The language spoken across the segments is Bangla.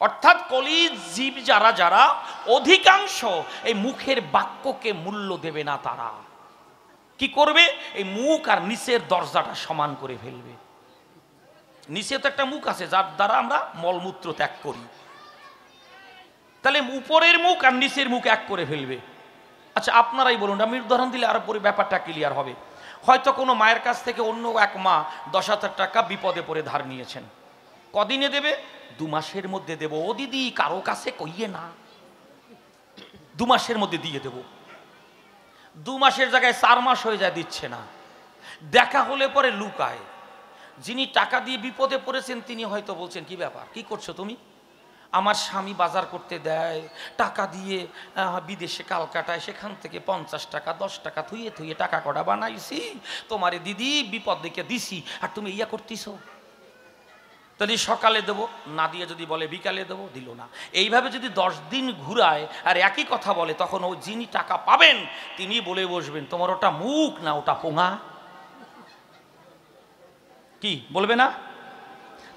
অর্থাৎ কলির জীব যারা যারা অধিকাংশ এই মুখের বাক্যকে মূল্য দেবে না, তারা কি করবে? এই মুখ আর নিচের দরজাটা সমান করে ফেলবে। নিচে তো একটা মুখ আছে যার দ্বারা আমরা মলমূত্র ত্যাগ করি, তাহলে উপরের মুখ আর নিচের মুখ এক করে ফেলবে। আচ্ছা আপনারাই বলুন, আমি উদাহরণ দিলে আরো পরে ব্যাপারটা ক্লিয়ার হবে। হয়তো কোনো মায়ের কাছ থেকে অন্য এক মা 10,000 টাকা বিপদে পড়ে ধার নিয়েছেন। কদিনে দেবে? 2 মাসের মধ্যে দেব। ও দিদি কারো কাছে কইয়ে না, 2 মাসের মধ্যে দিয়ে দেব। 2 মাসের জায়গায় 4 মাস হয়ে যায়, দিচ্ছে না। দেখা হলে পরে লুকায়। যিনি টাকা দিয়ে বিপদে পড়েছেন তিনি হয়তো বলছেন, কি ব্যাপার, কি করছো তুমি? আমার স্বামী বাজার করতে দেয়, টাকা দিয়ে বিদেশে কালকাটায়, সেখান থেকে 50 টাকা 10 টাকা থুয়ে থুয়ে টাকা কটা বানাইছি, তোমারে দিদি বিপদ দেখে দিছি, আর তুমি ইয়া করতেছো। যদি সকালে দেবো না দিয়ে যদি বলে বিকালে দেবো, দিল না। এইভাবে যদি 10 দিন ঘুরায় আর একই কথা বলে, তখন ও যিনি টাকা পাবেন তিনি বলে বসবেন, তোমার ওটা মুখ না ওটা পোঙা। কি বলবে না?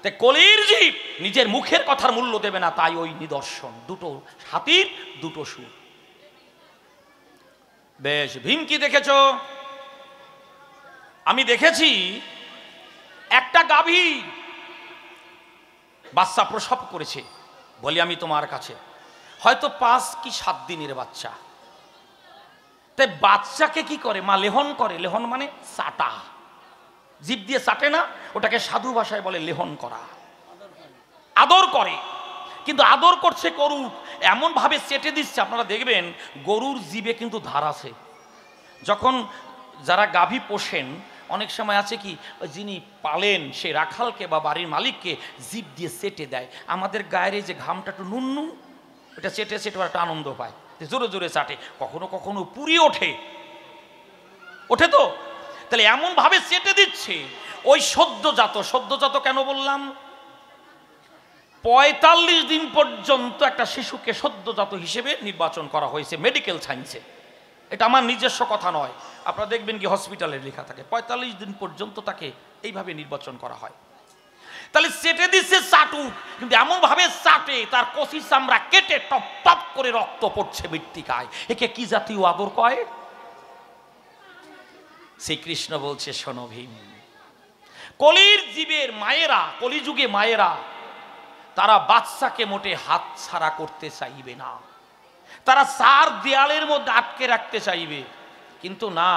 তাই কলির জীব নিজের মুখের কথার মূল্য দেবে না, তাই ওই নিদর্শন, দুটো হাতির দুটো সুর। বেশ, ভীম কি দেখেছ? আমি দেখেছি একটা গাভী বাচ্চা প্রসব করেছে। বলি আমি তোমার কাছে, হয়তো 5 কি 7 দিনের বাচ্চা। তাই বাচ্চাকে কি করে? মা লেহন করে। লেহন মানে চাটা, জিভ দিয়ে চাটে না, ওটাকে সাধু ভাষায় বলে লেহন করা, আদর করে। কিন্তু আদর করছে গরু, এমন ভাবে চেটে দিচ্ছে, আপনারা দেখবেন গরুর জিভে কিন্তু ধার আছে। যখন যারা গাভী পোষেন, অনেক সময় আছে কি, যিনি পালেন সে রাখালকে বা বাড়ির মালিককে জিভ দিয়ে চেটে দেয়। আমাদের গায়ের যে ঘামটা একটু নুন নুন, ওটা চেটে চেটে একটা আনন্দ পায়, জোরে জোরে চাটে, কখনো কখনো পুরি ওঠে ওঠে তো। তাহলে এমন ভাবে চেটে দিচ্ছে। ওই সদ্যজাত কেন বললাম? 45 দিন পর্যন্ত একটা শিশুকে সদ্যজাত হিসেবে নির্বাচন করা হয়েছে মেডিকেল সায়েন্সে। এটা আমার নিজস্ব কথা নয়, আপনারা দেখবেন কি হসপিটালে লেখা থাকে 45 দিন পর্যন্ত তাকে এইভাবে নির্বাচন করা হয়। তাহলে চেটে দিচ্ছে চাটু, কিন্তু এমন ভাবে চাটে তার কচি চামড়া কেটে টপ টপ করে রক্ত পড়ছে মৃত্তিকায়। একে কি জাতীয় আদর কয়? শ্রীকৃষ্ণ বলছে, শোনো ভীম, কলির জীবের মায়েরা, কলিযুগে মায়েরা, তারা বাচ্চাকে মোটে হাত ছাড়া করতে চাইবে না। তারা 4 দেয়ালের মধ্যে আটকে রাখতে চাইবে, কিন্তু না,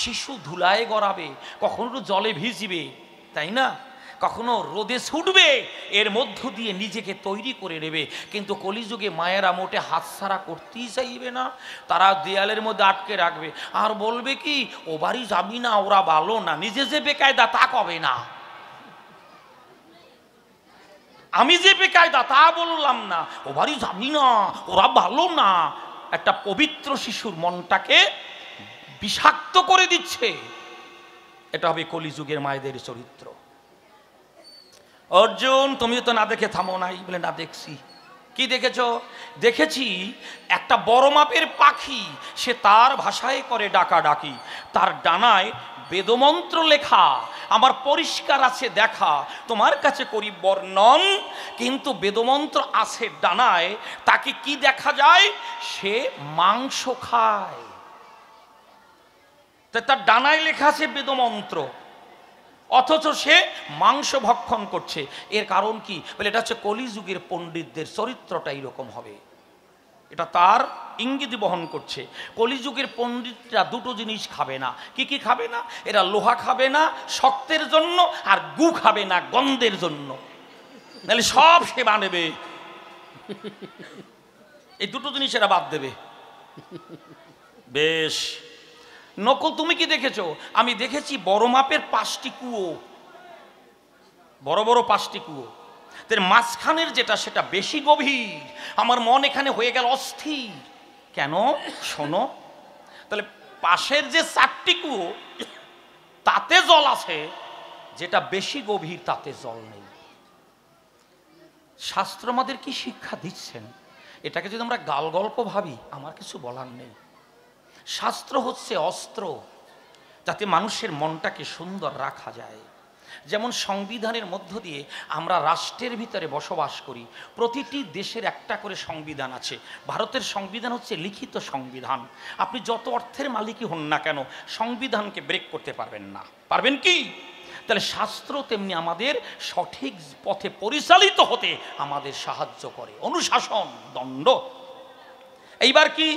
শিশু ধুলায় গড়াবে, কখনো জলে ভিজবে, তাই না, কখনো রোদে ছুটবে, এর মধ্য দিয়ে নিজেকে তৈরি করে নেবে। কিন্তু কলিযুগে মায়েরা মোটে হাত ছাড়া করতেই চাইবে না। তারা দেয়ালের মধ্যে আটকে রাখবে, আর বলবে কি, ও বাড়ি যাবি না, ওরা ভালো না। নিজে যে বেকায়দা তা কবে না, আমি যে বেকায়দা তা বললাম না, ও বাড়ি যাবি না, ওরা ভালো না। একটা পবিত্র শিশুর মনটাকে বিষাক্ত করে দিচ্ছে। এটা হবে কলিযুগের মায়েদের চরিত্র। অর্জুন, তুমি তো না দেখে থামো নাই। বলে, না দেখছি। কি দেখেছ? দেখেছি একটা বড় মাপের পাখি, সে তার ভাষায় করে ডাকাডাকি, তার ডানায় বেদমন্ত্র লেখা, আমার পরিষ্কার আছে দেখা, তোমার কাছে করি বর্ণন। কিন্তু বেদমন্ত্র আছে ডানায়, তাকে কি দেখা যায়? সে মাংস খায়। তার ডানায় লেখা আছে বেদমন্ত্র, অথচ সে মাংস ভক্ষণ করছে। এর কারণ কি? বলে, এটা হচ্ছে কলিযুগের পণ্ডিতদের চরিত্রটা এরকম হবে। এটা তার ইঙ্গিত বহন করছে। কলিযুগের পণ্ডিতরা দুটো জিনিস খাবে না। কি কি খাবে না? এরা লোহা খাবে না শক্তের জন্য, আর গু খাবে না গন্ধের জন্য, নাহলে সব সেবা নেবে। এই দুটো জিনিস এরা বাদ দেবে। বেশ, নকল তুমি কি দেখেছো? আমি দেখেছি বড় মাপের 5টি কুয়ো, বড় বড় 5টি কুয়ো। মাঝখানের যেটা সেটা বেশি গভীর। আমার মন এখানে হয়ে গেল অস্থির। কেন? শোনো, তাহলে পাশের যে 4টি কুয়ো তাতে জল আছে, যেটা বেশি গভীর তাতে জল নেই। শাস্ত্র আমাদের কি শিক্ষা দিচ্ছেন? এটাকে যদি আমরা গাল গল্প ভাবি, আমার কিছু বলার নেই। শাস্ত্র হচ্ছে অস্ত্র, যাতে মানুষের মনটাকে সুন্দর রাখা যায়। যেমন সংবিধানের মধ্য দিয়ে আমরা রাষ্ট্রের ভিতরে বসবাস করি, প্রতিটি দেশের একটা করে সংবিধান আছে। ভারতের সংবিধান হচ্ছে লিখিত সংবিধান। আপনি যত অর্থের মালিকই হন না কেন, সংবিধানকে ব্রেক করতে পারবেন না। পারবেন কি? তাহলে শাস্ত্র তেমনি আমাদের সঠিক পথে পরিচালিত হতে আমাদের সাহায্য করে, অনুশাসন, দণ্ড। এইবার কি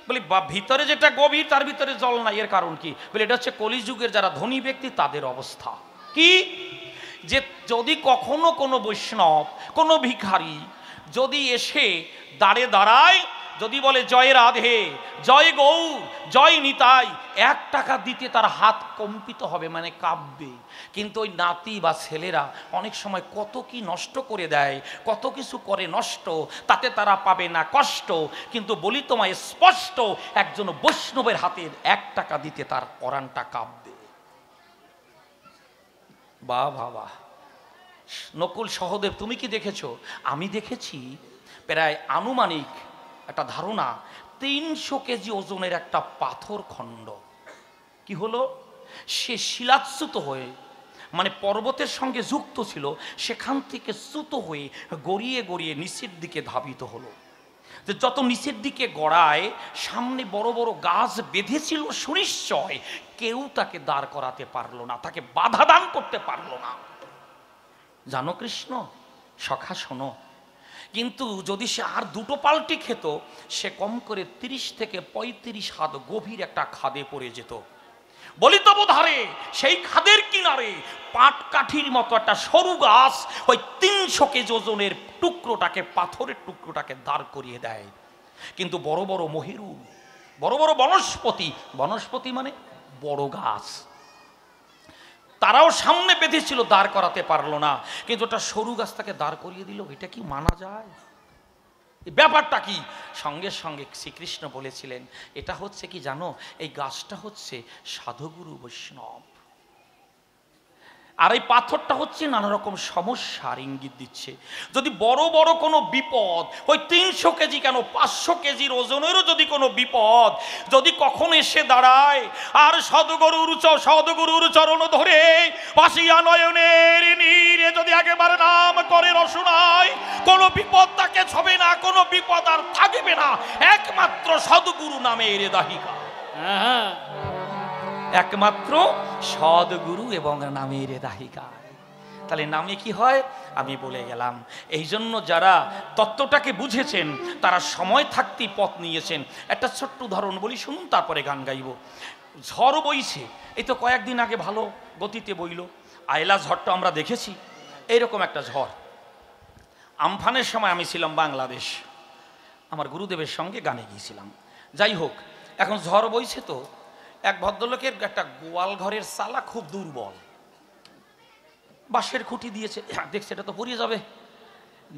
বলি, ভিতরে যেটা গভীর তার ভিতরে জল নাই, এর কারণ কি? বলে এটা হচ্ছে কলিযুগের যারা ধনী ব্যক্তি তাদের অবস্থা। কি? যে যদি কখনো কোনো বৈষ্ণব, কোনো ভিখারি যদি এসে দাঁড়ায়, যদি বলে জয় রাধে, জয় গৌর, জয় নিতাই, 1 টাকা দিতে তার হাত কম্পিত হবে, মানে কাঁপবে। কিন্তু ওই নাতি বা ছেলেরা অনেক সময় কত কি নষ্ট করে দেয়, কত কিছু করে নষ্ট, তাতে তারা পাবে না কষ্ট। কিন্তু বলি তোমায় স্পষ্ট, একজন বৈষ্ণবের হাতে 1 টাকা দিতে তার পরাণটা কাঁপবে। বাহ বাহ বাহ। নকুল সহদেব, তুমি কি দেখেছো? আমি দেখেছি প্রায় আনুমানিক একটা ধারণা 300 কেজি ওজনের একটা পাথর খণ্ড। কি হলো? সে শিলাচ্যুত হয়ে, মানে পর্বতের সঙ্গে যুক্ত ছিল, সেখান থেকে চ্যুত হয়ে গড়িয়ে গড়িয়ে নিচের দিকে ধাবিত হলো। যে যত নিচের দিকে গড়ায়, সামনে বড় বড় গাছ বেঁধেছিল সুনিশ্চয়, কেউ তাকে দাঁড় করাতে পারলো না, তাকে বাধা দান করতে পারলো না। জানো কৃষ্ণ সখা শোনো, কিন্তু যদি সে আর 2টো পাল্টি খেত, সে কম করে 30 থেকে 35 হাত গভীর একটা খাদে পড়ে যেত। বলি তবু ধারে, সেই খাদের কিনারে পাটকাঠির মতো একটা সরু গাছ ওই 300 কেজি ওজনের টুকরোটাকে, পাথরের টুকরোটাকে দাঁড় করিয়ে দেয়। কিন্তু বড় বড় মহিরু, বড় বড় বনস্পতি, বনস্পতি মানে বড় গাছ, তারাও সামনে বেঁধেছিল, দাঁড় করাতে পারলো না। কিন্তু ওটা সরু গাছ তাকে দাঁড় করিয়ে দিল। এটা কি মানা যায়? ব্যাপারটা কি? সঙ্গে সঙ্গে শ্রীকৃষ্ণ বলেছিলেন, এটা হচ্ছে কি জানো, এই গাছটা হচ্ছে সাধুগুরু বৈষ্ণব, আর এই পাথরটা হচ্ছে নানা রকম সমস্যার ইঙ্গিত দিচ্ছে। যদি বড় বড় কোনো বিপদ, ওই 300 কেজি কেন 500 কেজির ওজনেরও যদি কোনো বিপদ যদি কখন এসে দাঁড়ায়, আর সদ্গুরুর চরণ ধরে পাশিয়া নয়নের নীরে যদি একেবারে নাম করে রসনায়, কোনো বিপদ তাকে ছবে না, কোনো বিপদ আর থাকবে না, একমাত্র সদ্গুরু নামের দাহিকা। একমাত্র সদ্গুরু এবং নামের দাহিকা। তাহলে নামে কি হয় আমি বলে গেলাম। এই জন্য যারা তত্ত্বটাকে বুঝেছেন তারা সময় থাকতেই পথ নিয়েছেন। একটা ছোট্ট উদাহরণ বলি, শুনুন, তারপরে গান গাইব। ঝড় বইছে, এই তো কয়েকদিন আগে ভালো গতিতে বইল। আয়লা ঝড়টা আমরা দেখেছি, এইরকম একটা ঝড়। আমফানের সময় আমি ছিলাম বাংলাদেশ, আমার গুরুদেবের সঙ্গে গানে গিয়েছিলাম। যাই হোক, এখন ঝড় বইছে তো, এক ভদ্রলোকের একটা গোয়াল ঘরের চালা খুব দুর্বল, বাঁশের খুঁটি দিয়েছে, দেখছে এটা তো পড়ে যাবে।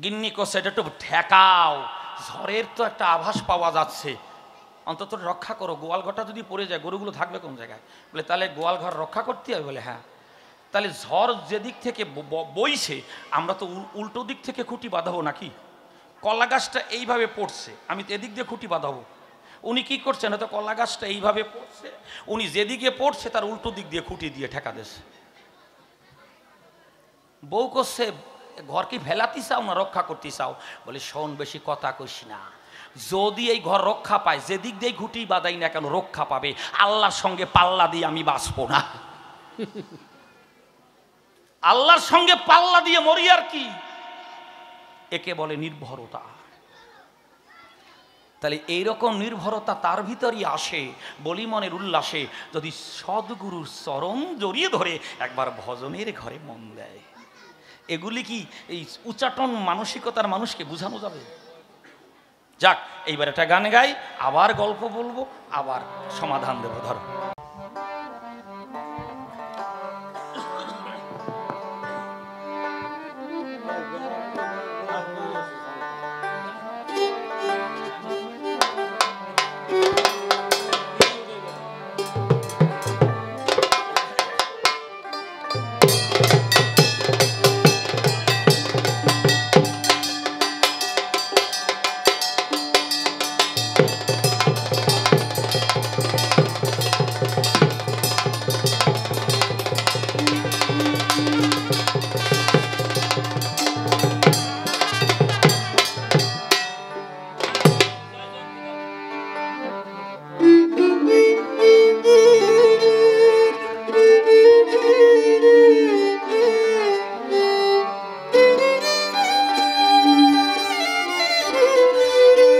গিন্নি করছে, এটা একটু ঠেকাও, ঝড়ের তো একটা আভাস পাওয়া যাচ্ছে, অন্তত রক্ষা করো, গোয়াল ঘরটা যদি পড়ে যায় গরুগুলো থাকবে কোন জায়গায়? বলে তাহলে গোয়াল ঘর রক্ষা করতে হবে। বলে হ্যাঁ। তাহলে ঝড় যেদিক থেকে বইছে, আমরা তো উল্টো দিক থেকে খুঁটি বাঁধাবো নাকি? কলা গাছটা এইভাবে পড়ছে, আমি তো এদিক দিয়ে খুঁটি বাঁধাবো। উনি কি করছেন, হয়তো কলা গাছটা এইভাবে পড়ছে, উনি যেদিকে পড়ছে তার উল্টো দিক দিয়ে খুঁটি দিয়ে ঠেকা দিয়েছে। বউ করছে, ঘর কি ফেলাতে চাও না রক্ষা করতে চাও? বলে শোন, বেশি কথা কইস না, যদি এই ঘর রক্ষা পায়, যেদিক দিয়ে খুঁটি বাঁধাই না কেন রক্ষা পাবে, আল্লাহর সঙ্গে পাল্লা দিয়ে আমি বাঁচবো না। আল্লাহর সঙ্গে পাল্লা দিয়ে মরি আর কি? একে বলে নির্ভরতা। তাহলে এইরকম নির্ভরতা তার ভিতরই আসে বলি মনের উল্লাসে, যদি সদ্গুরুর চরণ জড়িয়ে ধরে একবার ভজনের ঘরে মন দেয়। এগুলি কি এই উচ্চাটন মানসিকতার মানুষকে বোঝানো যাবে? যাক, এইবার একটা গান গাই, আবার গল্প বলবো, আবার সমাধান দেবো। ধরো,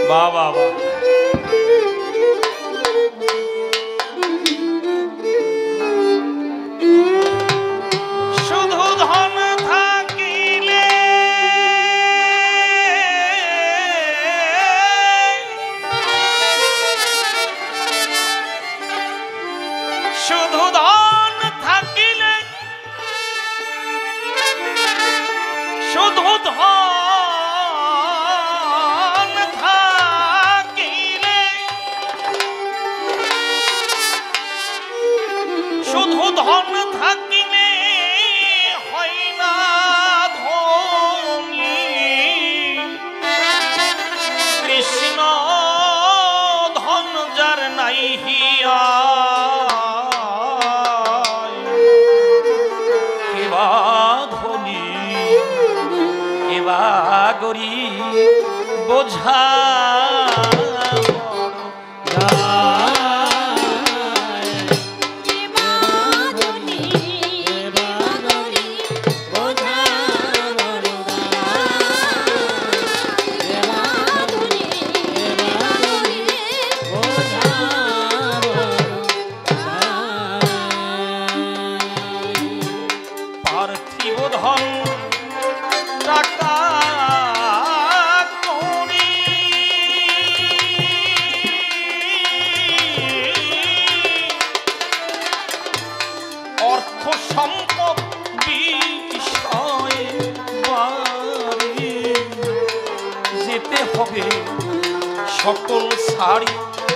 বাবা বাবা শুধু ধন থাকিলে শুধু ধন থাকিলে শুধু ধন থাকিলে শুধু ধন থাকিলে হয় না ধনী কৃষ্ণ ধন যার নাই হিয়া কেবা ধনী কেবা গরিব বোঝা পার্থিব ধন টাকা কড়ি অর্থ সম্পদ বিষয়ে বাড়ি যেতে হবে সকল শাড়ি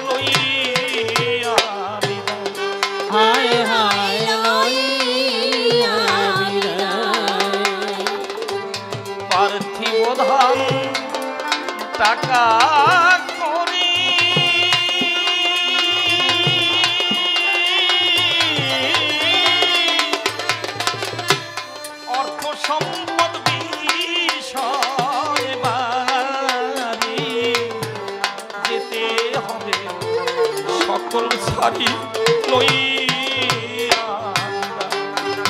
লইয়া হায় হায় পার্থিব ধন টাকা করি অর্থ সম্পদ বিষয় বাড়ি যেতে হবে সকল সারি লইয়া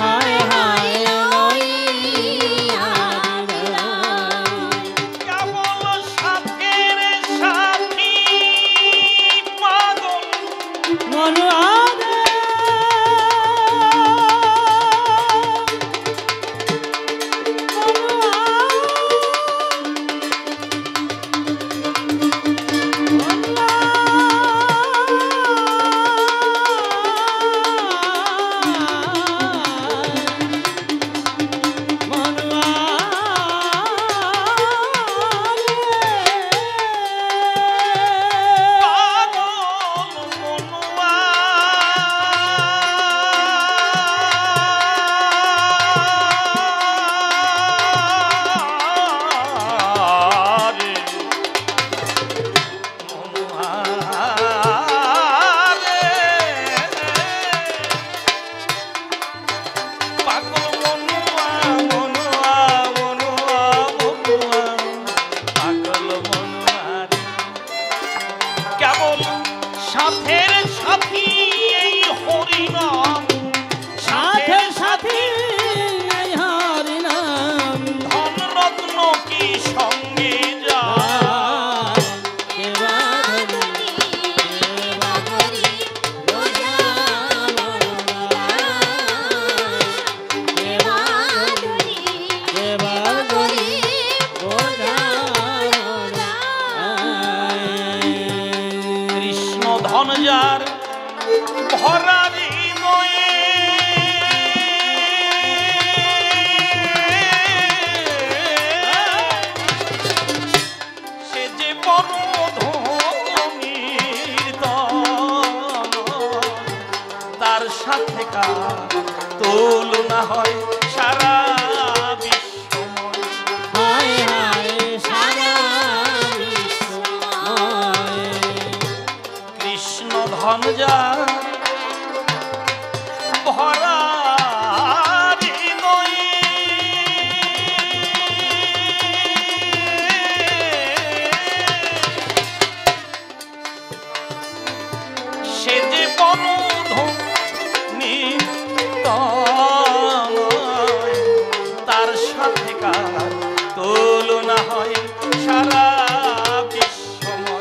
হায় হায় ধন যার ভরা হৃদয়ে সে যে বড় ধনীর দল তার সাথে কার তুলনা হয় সারা বিশ্বময় হায় হায় সারা ধন যার ভরা হৃদয়ে সে যে বড় ধনী তার সাথে কার তুলনা হয় সারা বিশ্বময়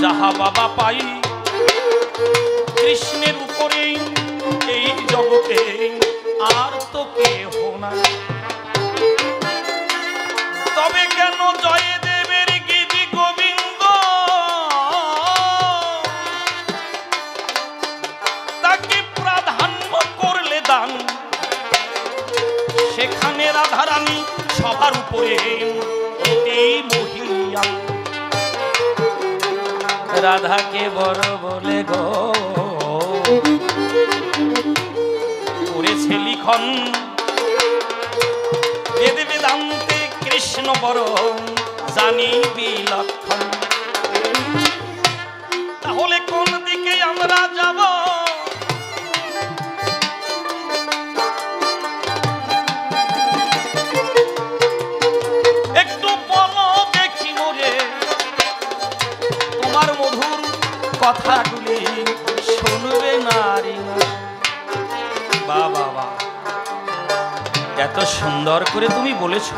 যাহা বাবা পাই কৃষ্ণের উপরে এই জগতে আর তো কেহ নাই। তবে কেন জয়দেবের গীতি গোবিন্দ তাকে প্রাধান্য করলে দান, সেখানে রাধারানী সবার উপরে মহিয়া। রাধাকে বড় বলে গো করেছে লিখন, বেদ বেদান্তে কৃষ্ণ বড় জানিবি লক্ষণ। তাহলে কোন দিকে আমরা যাব? একটু বলো দেখি মোরে তোমার মধুর কথাগুলি শুনবে নারী। বাবা বাবা, এত সুন্দর করে তুমি বলেছ,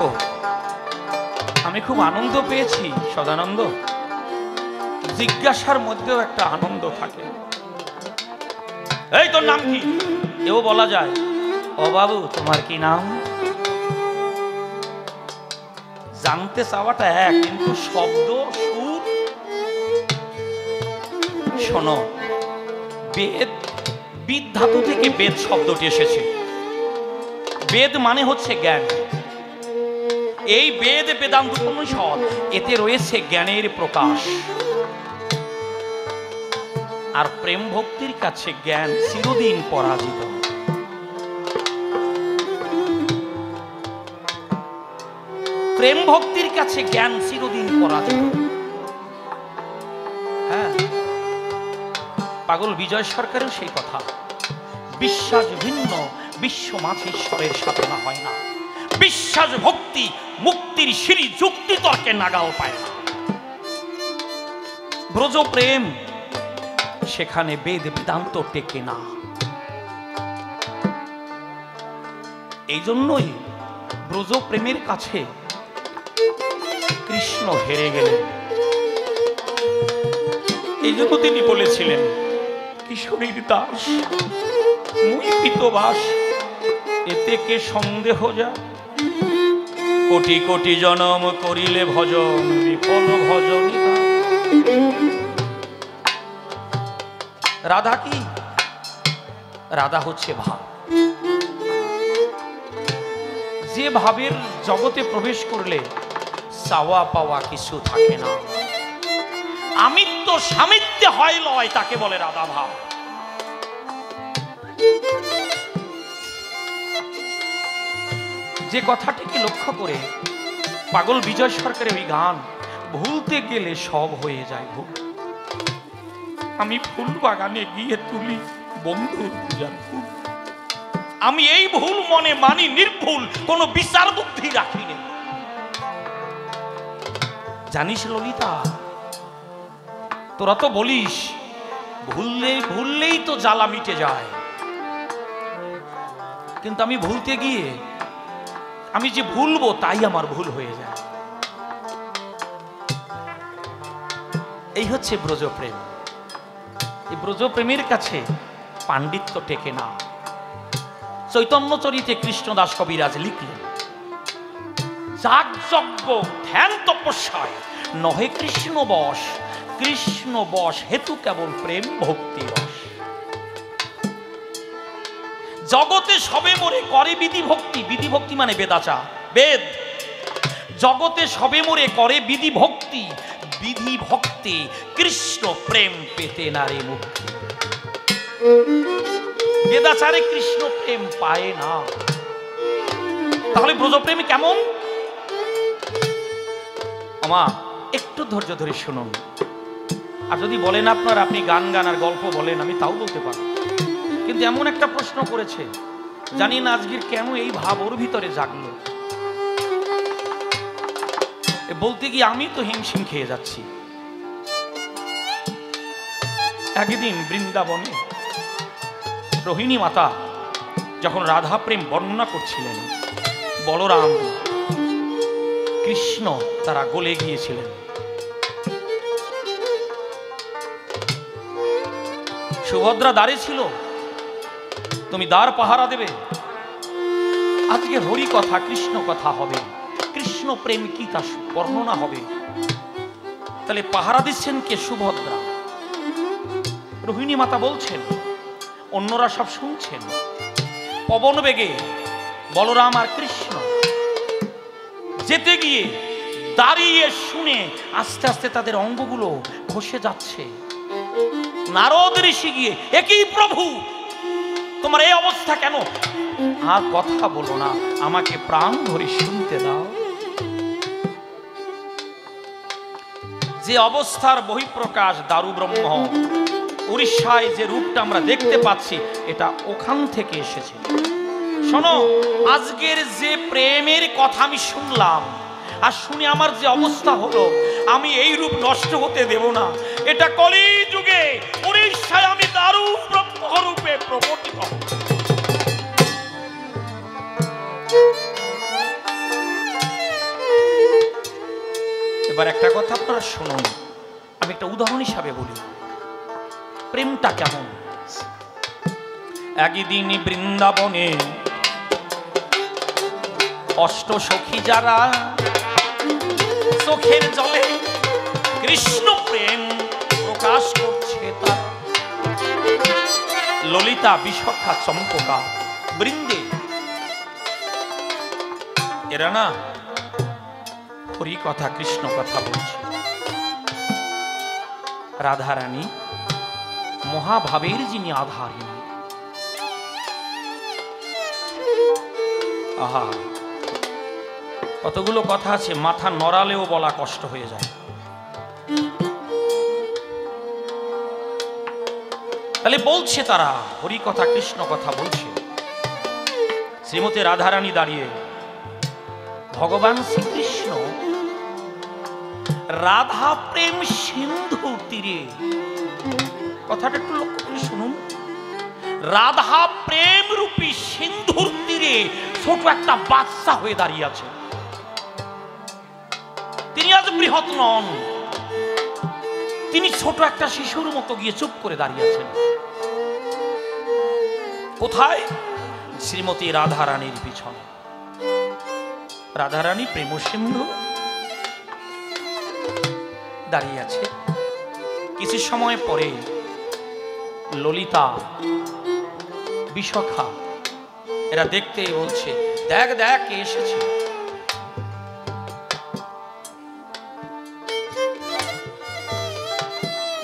আমি খুব আনন্দ পেয়েছি সদানন্দ। জিজ্ঞাসার মধ্যেও একটা আনন্দ থাকে। এই তোর নাম কি? এও বলা যায়, ও বাবু তোমার কি নাম? জানতে চাওয়াটা এক, কিন্তু শব্দ সুর। শোনো, বেদ, বিদ ধাতু থেকে বেদ শব্দটি এসেছে। বেদ মানে হচ্ছে জ্ঞান। এই বেদ বেদান্ত উপনিষদ, এতে রয়েছে জ্ঞানের প্রকাশ। আর প্রেম ভক্তির কাছে জ্ঞান চিরদিন পরাজিত। প্রেম ভক্তির কাছে জ্ঞান চিরদিন পরাজিত। হ্যাঁ, পাগল বিজয় সরকারের সেই কথা, বিশ্বাস ভিন্ন বিশ্ব মাঝে ঈশ্বরের সাধনা হয় না। বিশ্বাস ভক্তি মুক্তির সিঁড়ি যুক্তি তর্কে নাগাল পায় না। ব্রজ প্রেম, সেখানে বেদ বেদান্ত টেকে না। এই জন্যই ব্রজ প্রেমের কাছে কৃষ্ণ হেরে গেলেন। এই জন্য তিনি বলেছিলেন, কিশোরীর দাস মুই পিতবাস, এতে কে সন্দেহ যা। কোটি কোটি জনম করিলে ভজন, বিফল ভজনিতা। রাধা কি? রাধা হচ্ছে ভাব। যে ভাবের জগতে প্রবেশ করলে চাওয়া পাওয়া কিছু থাকে না, আমিত্ব সামিত্য হয় লয়, তাকে বলে রাধা ভাব। যে কথাটিকে লক্ষ্য করে পাগল বিজয় সরকারের ওই গান, ভুলতে গেলে সব হয়ে যায় ভুল। আমি ফুল বাগানে গিয়ে তুলি বন্ধুর পূজার ফুল। আমি এই ভুল মনে মানি নির্ভুল, কোন বিচার বুদ্ধি রাখিনি। জানিস ললিতা, তোরা তো বলিস ভুললেই তো জ্বালা মিটে যায়, কিন্তু আমি ভুলতে গিয়ে আমি যে ভুলবো তাই আমার ভুল হয়ে যায়। এই হচ্ছে ব্রজপ্রেম। এই ব্রজপ্রেমের কাছে পাণ্ডিত্য টেকে না। চৈতন্য চরিতে কৃষ্ণদাস কবিরাজ লিখলেন, যাগযজ্ঞ ধ্যান তপস্যায় নহে কৃষ্ণ বশ, কৃষ্ণ বশ হেতু কেবল প্রেম ভক্তি রস। জগতে সবে মোরে করে বিধি ভক্তি, বিধি ভক্তি মানে বেদাচার, বেদ। জগতে সবে মোরে করে বিধি ভক্তি, বিধি ভক্তি কৃষ্ণ প্রেম পেতে নারে মুক্তি। বেদাচারে কৃষ্ণ প্রেম পায় না। তাহলে ব্রজপ্রেম কেমন? আমা একটু ধৈর্য ধরে শুনুন। আর যদি বলেন আপনার, আপনি গান গান আর গল্প বলেন, আমি তাও বলতে পারব। কিন্তু এমন একটা প্রশ্ন করেছে, জানি না আজকের কেন এই ভাব ওর ভিতরে জাগলো। বলতে গিয়ে আমি তো হিমশিম খেয়ে যাচ্ছি। একদিন বৃন্দাবনে রোহিণী মাতা যখন রাধা প্রেম বর্ণনা করছিলেন, বলরাম কৃষ্ণ তারা গলে গিয়েছিলেন। সুভদ্রা দ্বারে ছিল, তুমি দ্বার পাহারা দেবে। আজকে হরি কথা কৃষ্ণ কথা হবে, কৃষ্ণ প্রেম কি তা বর্ণনা হবে। তাহলে পাহারা দিচ্ছেন কে? সুভদ্রা। রোহিণী মাতা বলছেন, অন্যরা সব শুনছেন। পবন বেগে বলরাম আর কৃষ্ণ যেতে গিয়ে দাঁড়িয়ে শুনে আস্তে আস্তে তাদের অঙ্গগুলো খসে যাচ্ছে। নারদ ঋষি গিয়ে, একই প্রভু তোমার এই অবস্থা কেন? আর কথা বলো না, আমাকে প্রাণ ধরে শুনতে দাও। যে অবস্থার বহিঃপ্রকাশ দারু ব্রহ্ম, উড়িষ্যায় যে রূপটা আমরা দেখতে পাচ্ছি, এটা ওখান থেকে এসেছে। শোনো, আজকের যে প্রেমের কথা আমি শুনলাম আর শুনে আমার যে অবস্থা হলো, আমি এই রূপ নষ্ট হতে দেব না। এটা কলিযুগে উড়িষ্যায় আমি দারু ব্রহ্ম রূপে প্রবর্তিত। এবার একটা কথা আপনারা শুনুন, আমি একটা উদাহরণ হিসাবে বলি প্রেমটা কেমন। একদিন বৃন্দাবনে অষ্ট সখী যারা চোখের জলে কৃষ্ণ প্রেম প্রকাশ করছে, তারা ললিতা, বিশাখা, চম্পকা, বৃন্দে, এরা না হরি কথা কৃষ্ণ কথা বলছে। রাধারানী মহাভাবের যিনি আধারিণী, আহা, কতগুলো কথা আছে, মাথা নড়ালেও বলা কষ্ট হয়ে যায়। তাহলে বলছে তারা হরি কথা কৃষ্ণ কথা বলছে। শ্রীমতী রাধারানী দাঁড়িয়ে, ভগবান শ্রীকৃষ্ণ রাধা প্রেম সিন্ধু তীরে, কথাটা একটু লক্ষ্য করে শুনুন, রাধা প্রেম রূপী সিন্ধুর তীরে ছোট একটা বাচ্চা হয়ে দাঁড়িয়ে আছে। তিনি আজ বৃহৎ নন, তিনি ছোট একটা শিশুর মতো গিয়ে চুপ করে দাঁড়িয়ে আছেন। কোথায়? শ্রীমতী রাধারানীর পিছনে। রাধারানী প্রেম সিন্ধু দাঁড়িয়ে আছে। কিছু সময় পরে ললিতা, বিশাখা এরা দেখতে বলছে, দেখ দেখ কে এসেছে।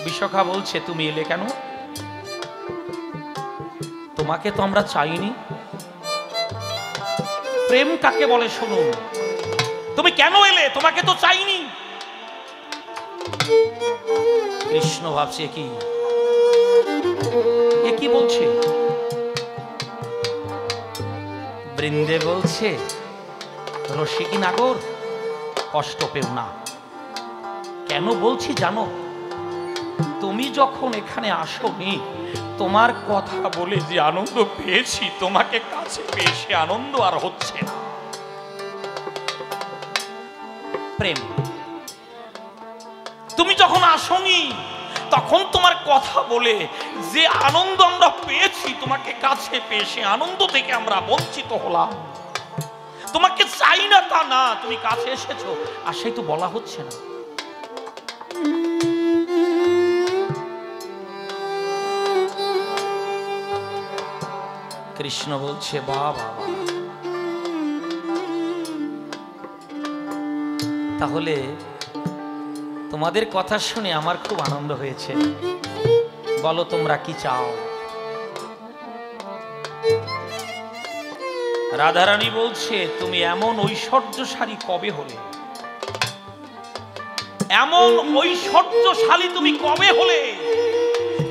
বিশাখা বলছে, তুমি এলে কেন? তোমাকে তো আমরা চাইনি। প্রেম কাকে বলে শুনুন, তুমি কেন এলে? তোমাকে তো চাইনি। কৃষ্ণ ভাবছে, কি বলছে? বৃন্দে বলছে, রসিকী নাগর কষ্ট পেও না। কেন বলছি জানো? তুমি যখন এখানে আসোনি, তোমার কথা বলে যে আনন্দ পেয়েছি, তোমাকে কাছে পেয়ে সে আনন্দ আর হচ্ছে না। প্রেম, তুমি যখন আসোনি তখন তোমার কথা বলে যে আনন্দ আমরা পেয়েছি, তোমাকে কাছে পেয়ে সে আনন্দ থেকে আমরা বঞ্চিত হলাম। তোমাকে চাই না তা না, তুমি কাছে এসেছো আর সেই তো বলা হচ্ছে না। কৃষ্ণ বলছে, বাবা, তাহলে তোমাদের কথা শুনে আমার খুব আনন্দ হয়েছে। বলো তোমরা কি চাও? রাধারানী বলছে, তুমি এমন ঐশ্বর্যশালী কবে হলে? এমন ঐশ্বর্যশালী তুমি কবে হলে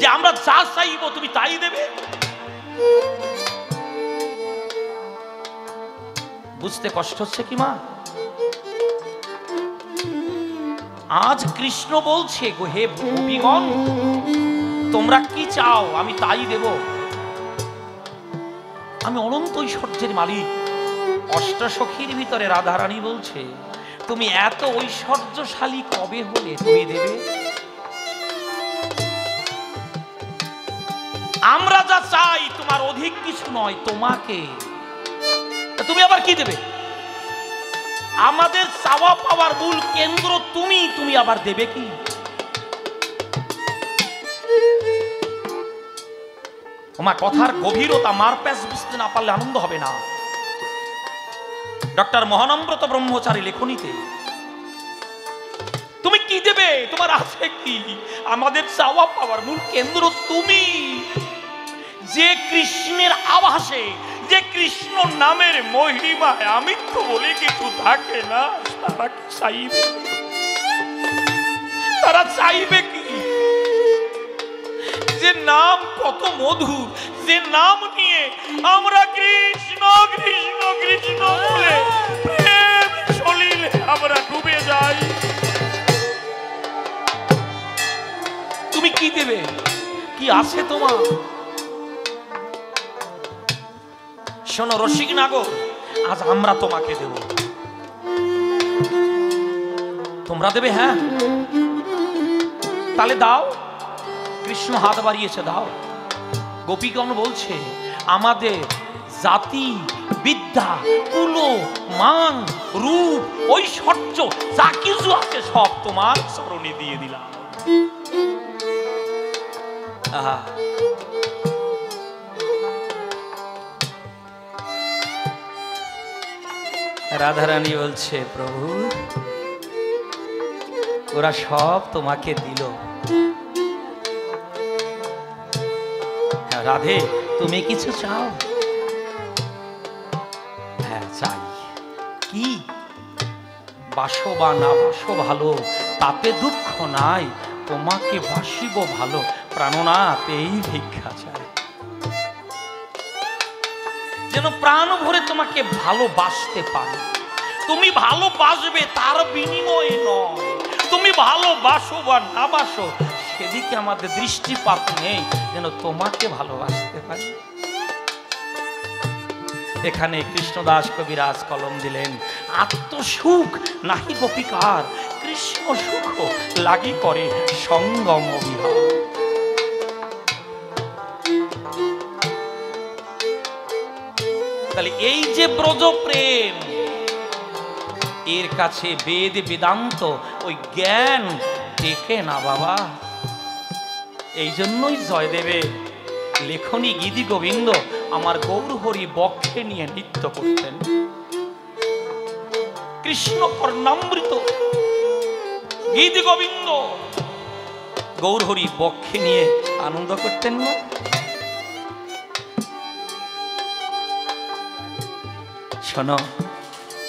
যে আমরা যা চাইবো তুমি তাই দেবে? বুঝতে কষ্ট হচ্ছে কি মা? আজ কৃষ্ণ বলছে, গো হে গোপীগণ, তোমরা কি চাও আমি তাই দেব। আমি অনন্ত ঐশ্বর্যের মালিক। অষ্টসখীর ভিতরে রাধারানী বলছে, তুমি এত ঐশ্বর্যশালী কবে হলে তুমি দেবে? আমরা যা চাই তোমার অধিক কিছু নয়, তোমাকে। তুমি আবার কি দেবে? আমাদের চাওয়া পাওয়ার মূল কেন্দ্র তুমি, তুমি আবার দেবে কি? তোমার কথার গভীরতা মারপ্যাচ বুঝতে না পারলে আনন্দ হবে না। ডক্টর মহানম্রত ব্রহ্মচারী লেখনীতে তুমি কি দেবে? তোমার আছে কি? আমাদের চাওয়া পাওয়ার মূল কেন্দ্র তুমি। যে কৃষ্ণের আভাসে, যে কৃষ্ণ নামের মহিমায় আমিত্ব বলে কিছু থাকে না, তারা কি চাইবে? তারা চাইবে কি? যে নাম কত মধুর, যে নাম নিয়ে আমরা কৃষ্ণ কৃষ্ণ কৃষ্ণ বলে প্রেম সলিলে আমরা ডুবে যাই। তুমি কি দেবে? কি আছে তোমার? শোনো রসিক নাগর, আজ আমরা তোমাকে দেব। তোমরা দেবে? হ্যাঁ, তাহলে দাও। কৃষ্ণ হাত বাড়িয়েছে, দাও। গোপীগণ বলছে আমাদের জাতি, বিদ্যা, কুল, মান, রূপ, ঐশ্বর্য যা কিছু আছে সব তোমার চরণে দিয়ে দিলাম। রাধারানী বলছে প্রভু ওরা সব তোমাকে দিল, রাধে তুমি কিছু চাও? হ্যাঁ চাই। কি? বাসো বা না বাসো ভালো, তাতে দুঃখ নাই, তোমাকে বাসিব ভালো, প্রাণনাথ এই ভিক্ষা চাই। যেন প্রাণ ভরে তোমাকে ভালোবাসতে পারো। তুমি ভালোবাসবে তার বিনিময়ে নয়, তুমি ভালোবাসো বা না বাসো সেদিকে আমাদের দৃষ্টিপাত নেই, যেন তোমাকে ভালোবাসতে পারি। এখানে কৃষ্ণদাস কবিরাজ কলম দিলেন, আত্মসুখ নাহি গোপিকার, কৃষ্ণ সুখ লাগি করে সঙ্গম বিহার। তাহলে এই যে ব্রজ প্রেম, এর কাছে বেদ বেদান্ত ওই জ্ঞান টেকে না বাবা। এই জন্যই জয়দেবে লেখনী গীতি গোবিন্দ আমার গৌরহরি বক্ষে নিয়ে নৃত্য করতেন। কৃষ্ণ কর্ণামৃত গীতি গোবিন্দ গৌরহরি বক্ষে নিয়ে আনন্দ করতেন না? শোনো,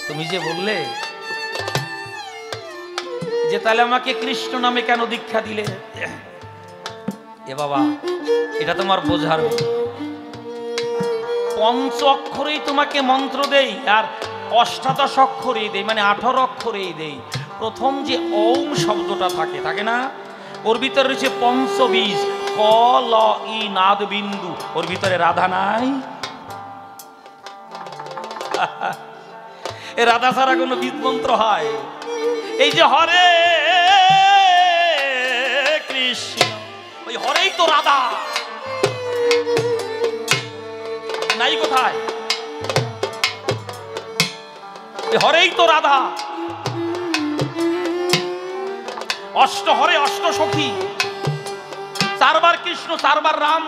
তুমি যে বললে যে তাহলে আমাকে কৃষ্ণ নামে কেন দীক্ষা দিলে, এ বাবা এটা তোমার বোঝার। পঞ্চ অক্ষরেই তোমাকে মন্ত্র দেই আর অষ্টাদশ অক্ষরেই দেই, মানে 18 অক্ষরেই দেই। প্রথম যে ওম শব্দটা থাকে, থাকে না? ওর ভিতরে রয়েছে পঞ্চবীজ, ক ল ই নাদ বিন্দু। ওর ভিতরে রাধা নাই? এ রাধা ছাড়া কোনো বীজ মন্ত্র হয়? এই যে হরে কৃষ্ণ, ওই হরেই তো রাধা নাই। কোথায়? হরেই তো রাধা। অষ্ট হরে অষ্ট সখী, 4 বার কৃষ্ণ 4 বার রাম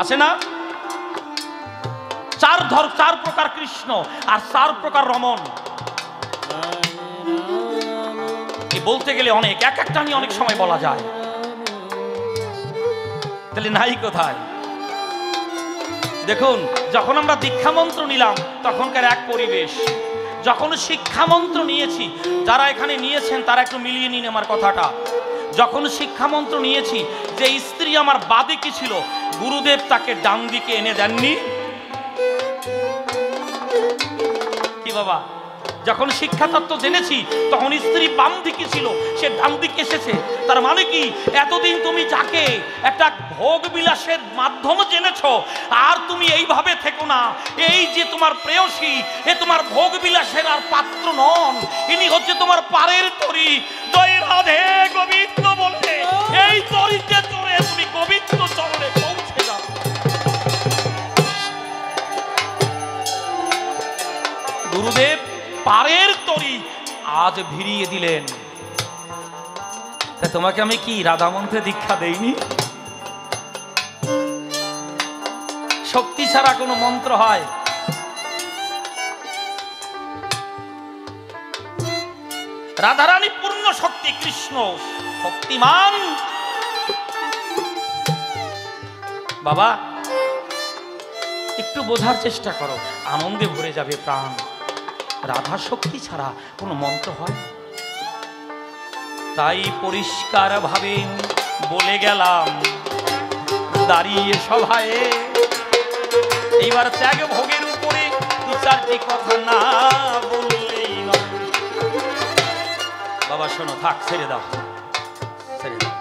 আছে না? 4 প্রকার কৃষ্ণ আর 4 প্রকার রমণ। বলতে গেলে অনেক, এক একটা নিয়ে অনেক সময় বলা যায়। তাহলে নাই কোথায়? দেখুন, যখন আমরা দীক্ষা মন্ত্র নিলাম তখনকার এক পরিবেশ, যখন শিক্ষা মন্ত্র নিয়েছি, যারা এখানে নিয়েছেন তারা একটু মিলিয়ে নিন আমার কথাটা। যখন শিক্ষা মন্ত্র নিয়েছি, যে স্ত্রী আমার বাদিকে ছিল, গুরুদেব তাকে ডান দিকে এনে দেননি কি বাবা? যখন শিক্ষা তত্ত্ব জেনেছি তখন স্ত্রী বাম দিকে ছিল, সে ডান দিকে এসেছে। তার মানে কি, এতদিন তুমি যাকে একটা ভোগ বিলাসের মাধ্যম জেনেছো, আর তুমি এইভাবে থেকো না। এই যে তোমার প্রেয়সী, এ তোমার ভোগ বিলাসের আর পাত্র নন, ইনি হচ্ছে তোমার পারের তরি। জয় রাধে গোবিন্দ বলে এই তরিতে চড়ে তুমি আজ ভিড়িয়ে দিলেন। তা তোমাকে আমি কি রাধা মন্ত্রে দীক্ষা দেইনি? শক্তি ছাড়া কোনো মন্ত্র হয়? রাধারানী পূর্ণ শক্তি, কৃষ্ণ শক্তিমান। বাবা একটু বোঝার চেষ্টা করো, আনন্দে ভরে যাবে প্রাণ। রাধা শক্তি ছাড়া কোনো মন্ত্র হয়? তাই পরিষ্কার ভাবে বলে গেলাম দাঁড়িয়ে সভায়, এইবার ত্যাগ ভোগের উপরে দু চারটি কথা না বললেই নয়। বাবা শোনো, থাক, ছেড়ে দাও, ছেড়ে দাও।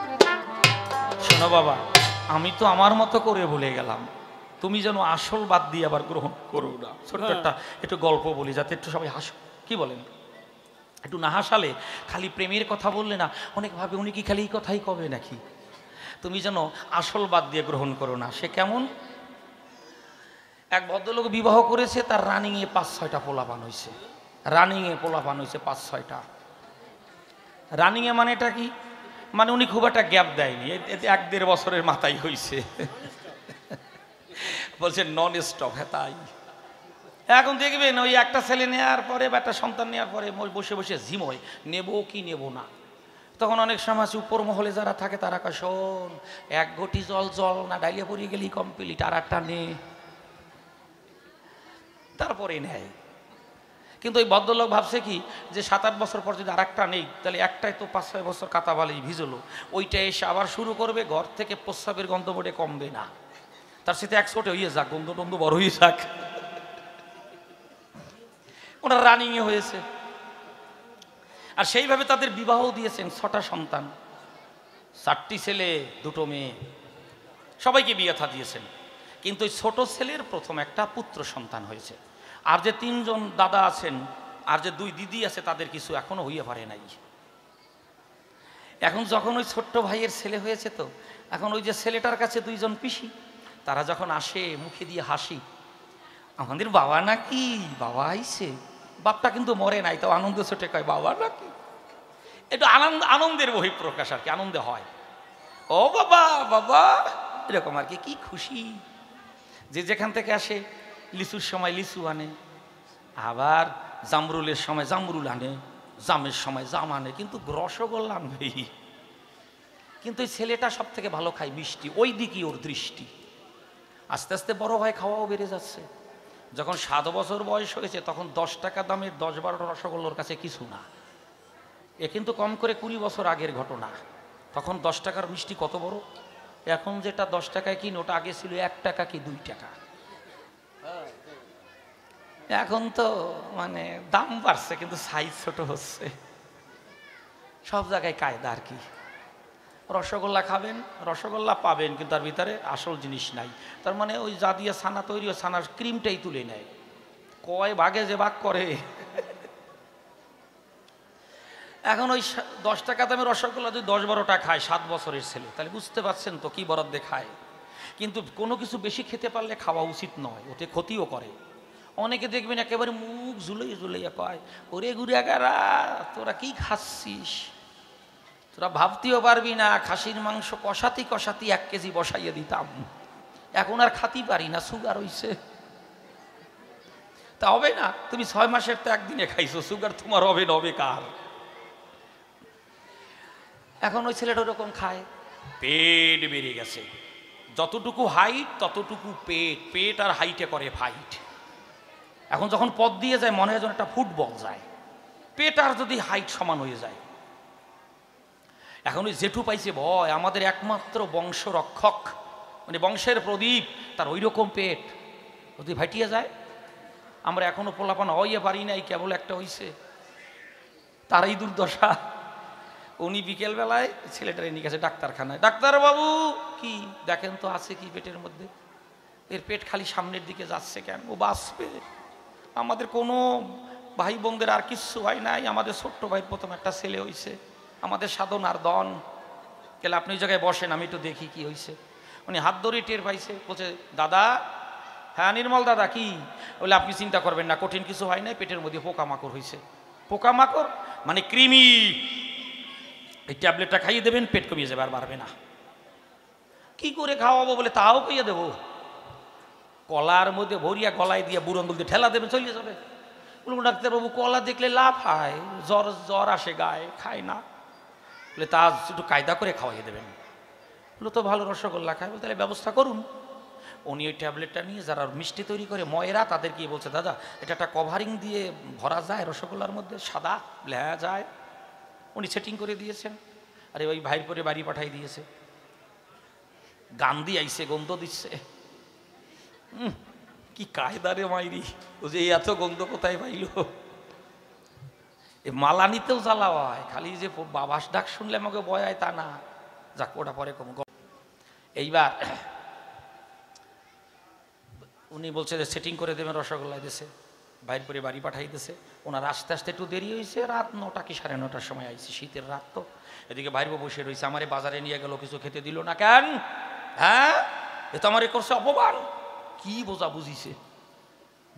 শোনো বাবা, আমি তো আমার মতো করে বলে গেলাম, তুমি যেন আসল বাদ দিয়ে আবার গ্রহণ করো না। ছোট্ট একটা একটু গল্প বলি যাতে একটু সবাই হাসো, কি বলেন? একটু না হাসালে, খালি প্রেমের কথা বললে না অনেক ভাবে উনি কি খালি এই কথাই কবে নাকি। তুমি যেন আসল বাদ দিয়ে গ্রহণ করো না। সে কেমন? এক ভদ্রলোক বিবাহ করেছে, তার রানিংয়ে ৫-৬টা পোলাপান হয়েছে। রানিংয়ে পোলাপান হয়েছে ৫-৬টা। রানিংয়ে মানে এটা কি? মানে উনি খুব একটা গ্যাপ দেয়নি, এতে ১-১.৫ বছরের মাথায় হয়েছে। বলছে নন স্টপ। হ্যাঁ তাই। এখন দেখবেন ওই একটা ছেলে নেওয়ার পরে বা একটা সন্তান নেওয়ার পরে বসে বসে ঝিমোয়, নেব কি নেব না। তখন অনেক সময় উপর মহলে যারা থাকে তারা কয়, শোন, ১ ঘটি জল জল না ডাইলে পড়ে গেলি কমপ্লিট, আর একটা নে, তারপরে নেয়। কিন্তু ওই ভদ্রলোক ভাবছে কি যে ৭-৮ বছর পর যদি আর একটা নেই তাহলে একটাই তো ৫-৬ বছর কাতাবালি ভিজলো, ওইটা এসে আবার শুরু করবে, ঘর থেকে প্রস্রাবের গন্ধ বোটে কমবে না, তার সাথে ১০০ হয়ে যাক, গন্ধ টন্ধ বড় হয়ে যাক। ওনার রানিংয়ে হয়েছে। আর সেইভাবে তাদের বিবাহ দিয়েছেন। ৬টা সন্তান, ৪টি ছেলে ২টো মেয়ে, সবাইকে বিয়ে থা দিয়েছেন। কিন্তু ওই ছোট ছেলের প্রথম একটা পুত্র সন্তান হয়েছে। আর যে ৩ জন দাদা আছেন আর যে 2 দিদি আছে তাদের কিছু এখনো হইয়া পারে নাই। এখন যখন ওই ছোট্ট ভাইয়ের ছেলে হয়েছে, তো এখন ওই যে ছেলেটার কাছে 2 জন পিসি, তারা যখন আসে মুখে দিয়ে হাসি, আমাদের বাবা নাকি, বাবা আইছে। বাপটা কিন্তু মরে নাই, তো আনন্দ ছোটে কয় বাবা নাকি। একটু আনন্দের বহিঃপ্রকাশ আর কি, আনন্দে হয়, ও বাবা বাবা, এরকম আর কি। কি খুশি যে যেখান থেকে আসে। লিচুর সময় লিচু আনে, আবার জামরুলের সময় জামরুল আনে, জামের সময় জাম আনে, কিন্তু রসগোল্লা আনবেই। কিন্তু এই ছেলেটা সব থেকে ভালো খায় মিষ্টি, ওই দিকই ওর দৃষ্টি। আস্তে আস্তে বড় হয়, খাওয়াও বেড়ে যাচ্ছে। যখন 7 বছর বয়স হয়েছে তখন 10 টাকা দামের 10-12টা রসগোল্লার কাছে কিছু না। এ কিন্তু কম করে 20 বছর আগের ঘটনা। তখন 10 টাকার মিষ্টি কত বড়। এখন যেটা 10 টাকায় কিন, ওটা আগে ছিল 1 টাকা কি 2 টাকা। এখন তো মানে দাম বাড়ছে কিন্তু সাইজ ছোট হচ্ছে। সব জায়গায় কায়দা আর কি। রসগোল্লা খাবেন, রসগোল্লা পাবেন, কিন্তু তার ভিতরে আসল জিনিস নাই। তার মানে ওই যা দিয়ে ছানা তৈরি, ওই ছানার ক্রিমটাই তুলে নেয়, কয় ভাগে যে ভাগ করে। এখন ওই 10 টাকা দামের রসগোল্লা যদি 10-12টা খায় 7 বছরের ছেলে, তাহলে বুঝতে পারছেন তো কি বরাদ্দে খায়। কিন্তু কোনো কিছু বেশি খেতে পারলে খাওয়া উচিত নয়, ওতে ক্ষতিও করে। অনেকে দেখবেন একেবারে মুখ ঝুলাইয়া ঝুলাইয়া কয়, ওরে গুড়াগারা তোরা কি খাচ্ছিস, তোরা ভাবতেও পারবি না, খাসির মাংস কষাতি কষাতি 1 কেজি বসাইয়ে দিতাম, এখন আর খাতি পারি না, সুগার হইছে। তা হবে না, তুমি 6 মাসের তো একদিনে খাইছো, সুগার তোমার হবে না, হবে কার। এখন ওই ছেলেটা ওরকম খায়, পেট বেড়ে গেছে। যতটুকু হাইট ততটুকু পেট, পেট আর হাইটে করে ফাইট। এখন যখন পথ দিয়ে যায় মনে হয় যেন একটা ফুটবল যায়, পেট আর যদি হাইট সমান হয়ে যায়। এখন ওই জেঠু পাইছে ভয়, আমাদের একমাত্র বংশ রক্ষক, মানে বংশের প্রদীপ, তার ওই রকম পেট যদি ভাটিয়ে যায়। আমরা এখনো পোলাপান হইয়া পারি নাই, কেবল একটা হইছে, তারই দুর্দশা। উনি বিকেলবেলায় ছেলেটারে নিয়ে গেছে ডাক্তারখানায়। ডাক্তার বাবু কি দেখেন তো আছে কি পেটের মধ্যে। এর পেট খালি সামনের দিকে যাচ্ছে কেন, ও বাঁচবে। আমাদের কোনো ভাই বোনদের আর কিচ্ছু হয় নাই, আমাদের ছোট্ট ভাই প্রথম একটা ছেলে হইছে, আমাদের সাধন আর দন। গেলে আপনি ওই জায়গায় বসেন, আমি একটু দেখি কি হয়েছে। উনি হাত ধরে টের পাইছে, বলছে দাদা। হ্যাঁ নির্মল দাদা কি? বলে আপনি চিন্তা করবেন না, কঠিন কিছু হয় নাই, পেটের মধ্যে পোকামাকড় হয়েছে, পোকামাকড় মানে কৃমি। এই ট্যাবলেটটা খাইয়ে দেবেন, পেট কমিয়ে যাবে, আর বাড়বে না। কি করে খাওয়াবো বলে তাও খাইয়ে দেবো। কলার মধ্যে ভরিয়া গলায় দিয়ে বুড়ো আঙুল দিয়ে ঠেলা দেবেন, চলে যাবে। বলুন ডাক্তারবাবু কলা দেখলে লাভ হয়, জ্বর জ্বর আসে গায়ে, খায় না। বলে তা একটু কায়দা করে খাওয়াইয়ে দেবেন। বলো তো ভালো রসগোল্লা খায়, বলে তাহলে ব্যবস্থা করুন। উনি ওই ট্যাবলেটটা নিয়ে যারা মিষ্টি তৈরি করে ময়রা, তাদেরকে বলছে দাদা এটা একটা কভারিং দিয়ে ভরা যায় রসগোল্লার মধ্যে, সাদা। বলে হ্যাঁ যায়। উনি সেটিং করে দিয়েছেন, আরে ওই ভাইয়ের পরে বাড়ি পাঠাই দিয়েছে। গান্ধী আইসে, গন্ধ দিচ্ছে। কি কায়দারে মাইরি, ও যে এত গন্ধ কোথায় পাইল। এ মালা নিতেও জ্বালা হয়, খালি যে বাবাস ডাক শুনলে আমাকে ভয় হয় তা না। যাক ওটা পরে কম। এইবার উনি বলছে যে সেটিং করে দেবেন, রসগোল্লায় দিয়েছে, বাইর করে বাড়ি পাঠাই দিয়েছে। ওনার আস্তে আস্তে একটু দেরি হয়েছে, রাত 9টা কি 9:30টার সময় আইছে, শীতের রাত তো। এদিকে বাইরে বসে রয়েছে, আমারে বাজারে নিয়ে গেল, কিছু খেতে দিল না কেন? হ্যাঁ, এ তো আমারে করছে অপমান। কি বোঝা বুঝিছে,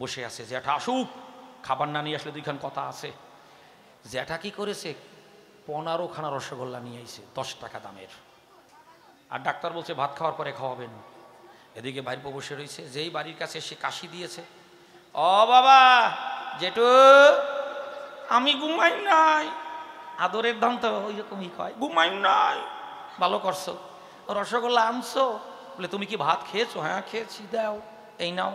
বসে আছে। জ্যাঠা আসুক, খাবার না নিয়ে আসলে দুইখান কথা আছে। জ্যাঠা কি করেছে, 15খানা রসগোল্লা নিয়ে আইছে, 10 টাকা দামের। আর ডাক্তার বলছে ভাত খাওয়ার পরে খাওয়াবেন। এদিকে ভাইপো বসে রয়েছে, যেই বাড়ির কাছে সে কাশি দিয়েছে, ও বাবা জেঠু আমি ঘুমাই নাই, আদরের ধান তো ওই রকমই কয়, ঘুমাই নাই। ভালো করছো, রসগোল্লা আনছো? বলে তুমি কি ভাত খেয়েছো? হ্যাঁ খেয়েছি, দাও, এই নাও।